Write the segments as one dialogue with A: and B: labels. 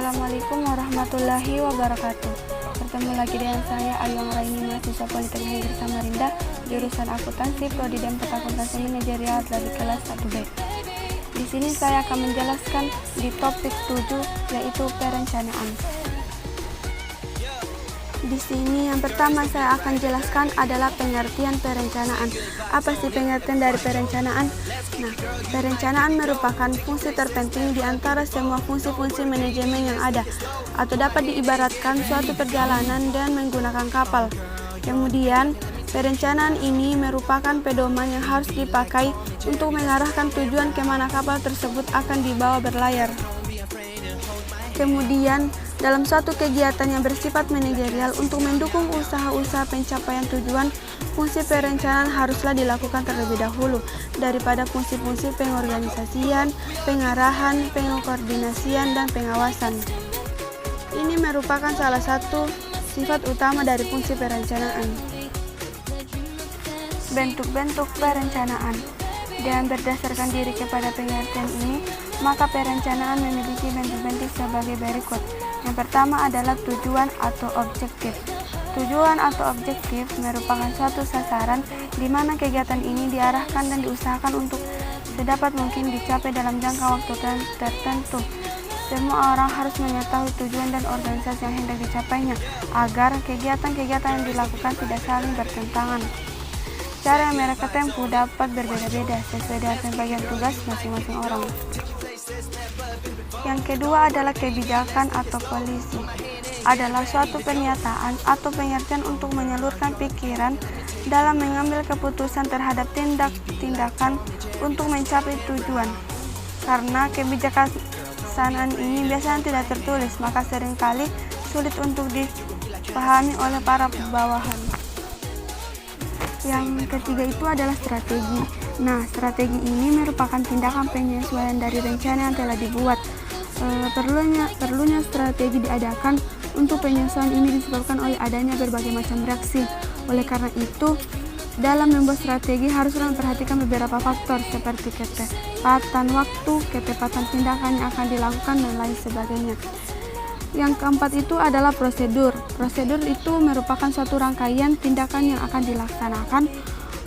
A: Assalamualaikum warahmatullahi wabarakatuh. Bertemu lagi dengan saya Ayu Anggraini, mahasiswa Politeknik Negeri Samarinda, jurusan Akuntansi, Prodi Demtek Akuntansi Manajerial dari kelas 1B. Di sini saya akan menjelaskan di topik 7, yaitu perencanaan. Di sini yang pertama saya akan jelaskan adalah pengertian perencanaan. Apa sih pengertian dari perencanaan? Nah, perencanaan merupakan fungsi terpenting di antara semua fungsi-fungsi manajemen yang ada, atau dapat diibaratkan suatu perjalanan dengan menggunakan kapal. Kemudian, perencanaan ini merupakan pedoman yang harus dipakai untuk mengarahkan tujuan kemana kapal tersebut akan dibawa berlayar. Kemudian, dalam suatu kegiatan yang bersifat manajerial untuk mendukung usaha-usaha pencapaian tujuan, fungsi perencanaan haruslah dilakukan terlebih dahulu daripada fungsi-fungsi pengorganisasian, pengarahan, pengkoordinasian, dan pengawasan. Ini merupakan salah satu sifat utama dari fungsi perencanaan. Bentuk-bentuk perencanaan. Dengan berdasarkan diri kepada pengertian ini, maka perencanaan memiliki bentuk-bentuk sebagai berikut. Yang pertama adalah tujuan atau objektif. Tujuan atau objektif merupakan suatu sasaran di mana kegiatan ini diarahkan dan diusahakan untuk sedapat mungkin dicapai dalam jangka waktu tertentu. Semua orang harus mengetahui tujuan dan organisasi yang hendak dicapainya agar kegiatan-kegiatan yang dilakukan tidak saling bertentangan. Cara yang mereka tempuh dapat berbeda-beda sesuai dengan pembagian tugas masing-masing orang. Yang kedua adalah kebijakan atau polisi. Adalah suatu pernyataan atau pengertian untuk menyalurkan pikiran dalam mengambil keputusan terhadap tindakan untuk mencapai tujuan. Karena kebijaksanaan ini biasanya tidak tertulis, maka seringkali sulit untuk dipahami oleh para bawahan. Yang ketiga itu adalah strategi. Nah, strategi ini merupakan tindakan penyesuaian dari rencana yang telah dibuat. Perlunya strategi diadakan untuk penyesuaian ini disebabkan oleh adanya berbagai macam reaksi. Oleh karena itu, dalam membuat strategi haruslah memperhatikan beberapa faktor seperti ketepatan waktu, ketepatan tindakan yang akan dilakukan, dan lain sebagainya. Yang keempat itu adalah prosedur. Prosedur itu merupakan suatu rangkaian tindakan yang akan dilaksanakan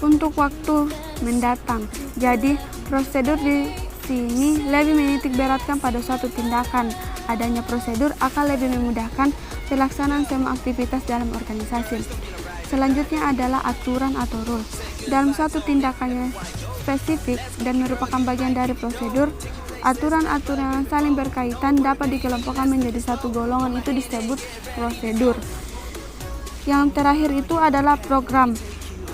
A: untuk waktu mendatang. Jadi, prosedur di sini lebih menitik beratkan pada suatu tindakan. Adanya prosedur akan lebih memudahkan pelaksanaan semua aktivitas dalam organisasi. Selanjutnya adalah aturan atau rules. Dalam suatu tindakan yang spesifik dan merupakan bagian dari prosedur, aturan-aturan yang saling berkaitan dapat dikelompokkan menjadi satu golongan, itu disebut prosedur. Yang terakhir itu adalah program.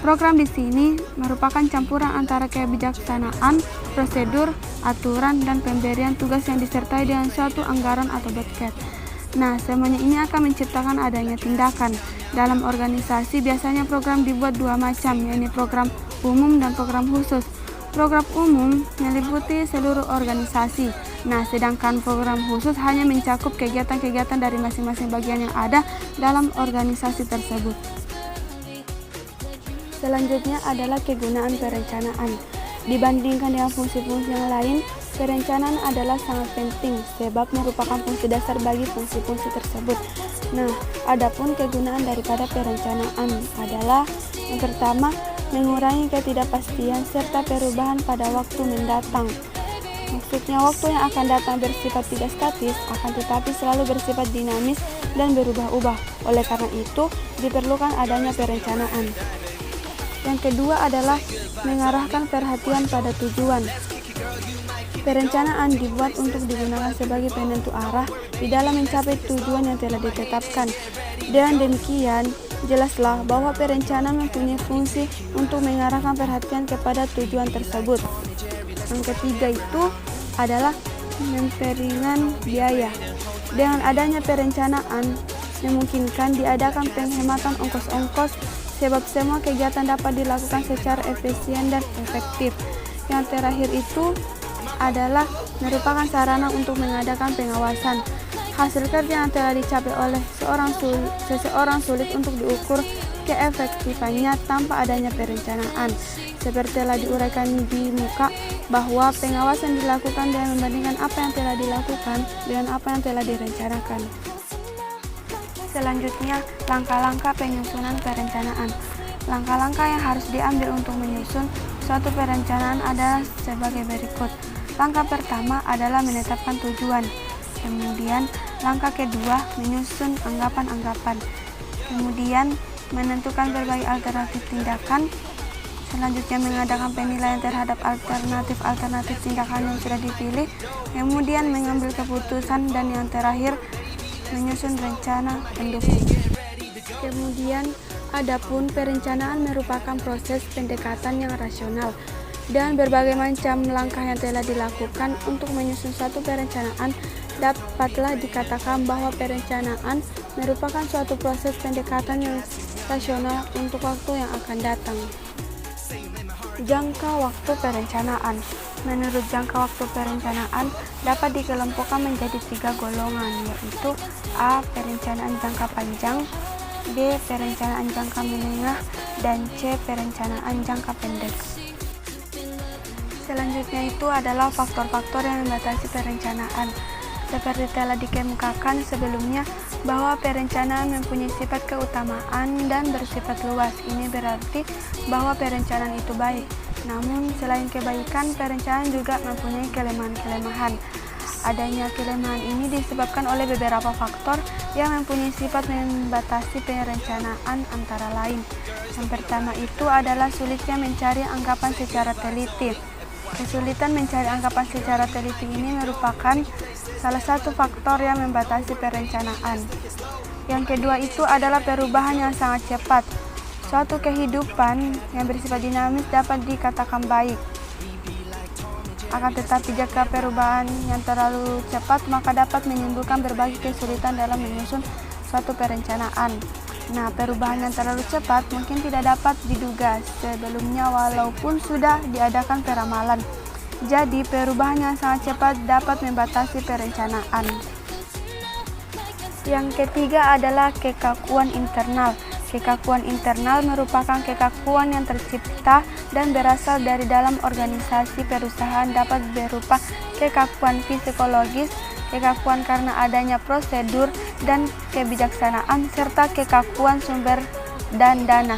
A: Program di sini merupakan campuran antara kebijaksanaan, prosedur, aturan, dan pemberian tugas yang disertai dengan suatu anggaran atau budget. Nah, semuanya ini akan menciptakan adanya tindakan. Dalam organisasi biasanya program dibuat dua macam, yaitu program umum dan program khusus. Program umum meliputi seluruh organisasi. Nah, sedangkan program khusus hanya mencakup kegiatan-kegiatan dari masing-masing bagian yang ada dalam organisasi tersebut. Selanjutnya adalah kegunaan perencanaan. Dibandingkan dengan fungsi-fungsi yang lain, perencanaan adalah sangat penting sebab merupakan fungsi dasar bagi fungsi-fungsi tersebut. Nah, adapun kegunaan daripada perencanaan adalah yang pertama, mengurangi ketidakpastian serta perubahan pada waktu mendatang. Maksudnya waktu yang akan datang bersifat tidak statis, akan tetapi selalu bersifat dinamis dan berubah-ubah. Oleh karena itu, diperlukan adanya perencanaan. Yang kedua adalah mengarahkan perhatian pada tujuan. Perencanaan dibuat untuk digunakan sebagai penentu arah di dalam mencapai tujuan yang telah ditetapkan. Dengan demikian, jelaslah bahwa perencanaan mempunyai fungsi untuk mengarahkan perhatian kepada tujuan tersebut. Yang ketiga itu adalah memperingan biaya. Dengan adanya perencanaan, memungkinkan diadakan penghematan ongkos-ongkos sebab semua kegiatan dapat dilakukan secara efisien dan efektif. Yang terakhir itu adalah merupakan sarana untuk mengadakan pengawasan. Hasil kerja yang telah dicapai oleh seseorang sulit untuk diukur keefektifannya tanpa adanya perencanaan. Seperti telah diuraikan di muka bahwa pengawasan dilakukan dengan membandingkan apa yang telah dilakukan dengan apa yang telah direncanakan. Selanjutnya, langkah-langkah penyusunan perencanaan. Langkah-langkah yang harus diambil untuk menyusun suatu perencanaan adalah sebagai berikut. Langkah pertama adalah menetapkan tujuan. Kemudian, langkah kedua menyusun anggapan-anggapan. Kemudian, menentukan berbagai alternatif tindakan. Selanjutnya, mengadakan penilaian terhadap alternatif tindakan yang sudah dipilih. Kemudian, mengambil keputusan, dan yang terakhir, menyusun rencana pendukung. Kemudian, adapun perencanaan merupakan proses pendekatan yang rasional dan berbagai macam langkah yang telah dilakukan untuk menyusun suatu perencanaan. Dapatlah dikatakan bahwa perencanaan merupakan suatu proses pendekatan yang rasional untuk waktu yang akan datang. Jangka waktu perencanaan. Menurut jangka waktu perencanaan dapat dikelompokkan menjadi 3 golongan, yaitu A. Perencanaan jangka panjang, B. Perencanaan jangka menengah, dan C. Perencanaan jangka pendek. Selanjutnya itu adalah faktor-faktor yang membatasi perencanaan. Seperti telah dikemukakan sebelumnya bahwa perencanaan mempunyai sifat keutamaan dan bersifat luas. Ini berarti bahwa perencanaan itu baik. Namun selain kebaikan, perencanaan juga mempunyai kelemahan-kelemahan. Adanya kelemahan ini disebabkan oleh beberapa faktor yang mempunyai sifat membatasi perencanaan, antara lain. Yang pertama itu adalah sulitnya mencari anggapan secara teliti. Kesulitan mencari anggapan secara teliti ini merupakan salah satu faktor yang membatasi perencanaan. Yang kedua itu adalah perubahan yang sangat cepat. Suatu kehidupan yang bersifat dinamis dapat dikatakan baik. Akan tetapi jika perubahan yang terlalu cepat, maka dapat menimbulkan berbagai kesulitan dalam menyusun suatu perencanaan. Nah, perubahan yang terlalu cepat mungkin tidak dapat diduga sebelumnya walaupun sudah diadakan peramalan. Jadi, perubahan yang sangat cepat dapat membatasi perencanaan. Yang ketiga adalah kekakuan internal. Kekakuan internal merupakan kekakuan yang tercipta dan berasal dari dalam organisasi perusahaan, dapat berupa kekakuan psikologis, kekakuan karena adanya prosedur dan kebijaksanaan, serta kekakuan sumber dan dana.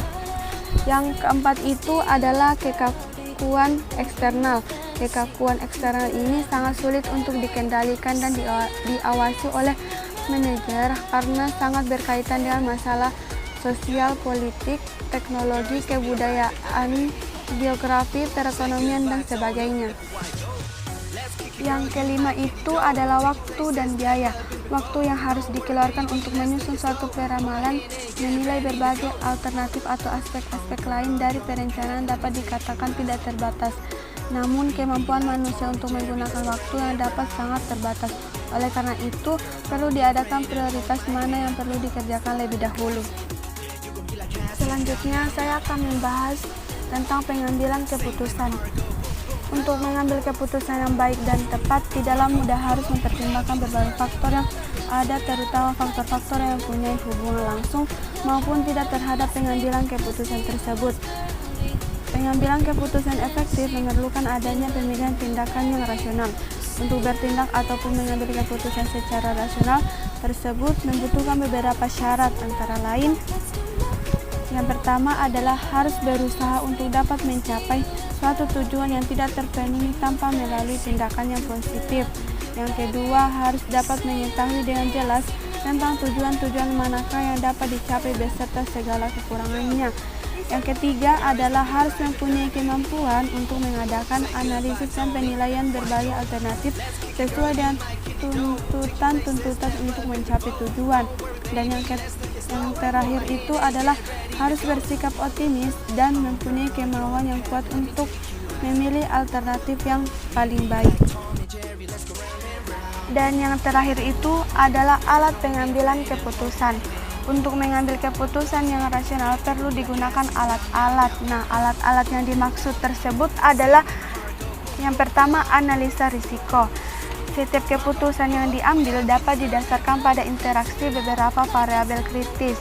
A: Yang keempat itu adalah kekakuan eksternal. Kekakuan eksternal ini sangat sulit untuk dikendalikan dan diawasi oleh manajer karena sangat berkaitan dengan masalah sosial, politik, teknologi, kebudayaan, geografi, perekonomian, dan sebagainya. Yang kelima itu adalah waktu dan biaya. Waktu yang harus dikeluarkan untuk menyusun suatu peramalan, menilai berbagai alternatif atau aspek-aspek lain dari perencanaan dapat dikatakan tidak terbatas. Namun kemampuan manusia untuk menggunakan waktu yang dapat sangat terbatas. Oleh karena itu, perlu diadakan prioritas mana yang perlu dikerjakan lebih dahulu. Selanjutnya, saya akan membahas tentang pengambilan keputusan. Untuk mengambil keputusan yang baik dan tepat, tidaklah mudah, harus mempertimbangkan berbagai faktor yang ada, terutama faktor-faktor yang mempunyai hubungan langsung maupun tidak terhadap pengambilan keputusan tersebut. Pengambilan keputusan efektif memerlukan adanya pemilihan tindakan yang rasional. Untuk bertindak ataupun mengambil keputusan secara rasional tersebut membutuhkan beberapa syarat, antara lain yang pertama adalah harus berusaha untuk dapat mencapai suatu tujuan yang tidak terpenuhi tanpa melalui tindakan yang positif. Yang kedua, harus dapat mengetahui dengan jelas tentang tujuan-tujuan manakah yang dapat dicapai beserta segala kekurangannya. Yang ketiga adalah harus mempunyai kemampuan untuk mengadakan analisis dan penilaian berbagai alternatif sesuai dengan tuntutan-tuntutan untuk mencapai tujuan. Dan yang terakhir itu adalah harus bersikap optimis dan mempunyai kemauan yang kuat untuk memilih alternatif yang paling baik. Dan yang terakhir itu adalah alat pengambilan keputusan. Untuk mengambil keputusan yang rasional perlu digunakan alat-alat. Nah, alat-alat yang dimaksud tersebut adalah yang pertama, analisa risiko. Setiap keputusan yang diambil dapat didasarkan pada interaksi beberapa variabel kritis.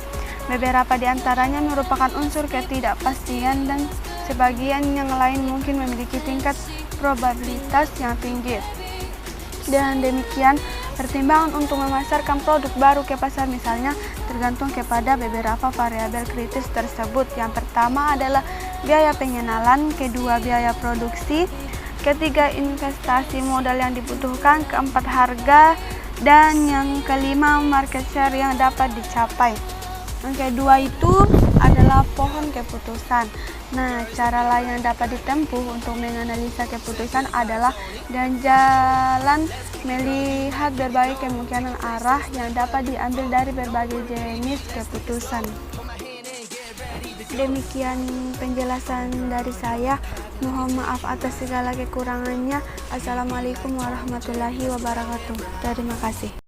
A: Beberapa di antaranya merupakan unsur ketidakpastian dan sebagian yang lain mungkin memiliki tingkat probabilitas yang tinggi. Dengan demikian, pertimbangan untuk memasarkan produk baru ke pasar misalnya tergantung kepada beberapa variabel kritis tersebut. Yang pertama adalah biaya pengenalan, kedua biaya produksi, ketiga investasi modal yang dibutuhkan, keempat harga, dan yang kelima market share yang dapat dicapai. Yang kedua itu adalah pohon keputusan. Nah, cara lain yang dapat ditempuh untuk menganalisa keputusan adalah dengan jalan melihat berbagai kemungkinan arah yang dapat diambil dari berbagai jenis keputusan. Demikian penjelasan dari saya. Mohon maaf atas segala kekurangannya. Assalamualaikum warahmatullahi wabarakatuh. Terima kasih.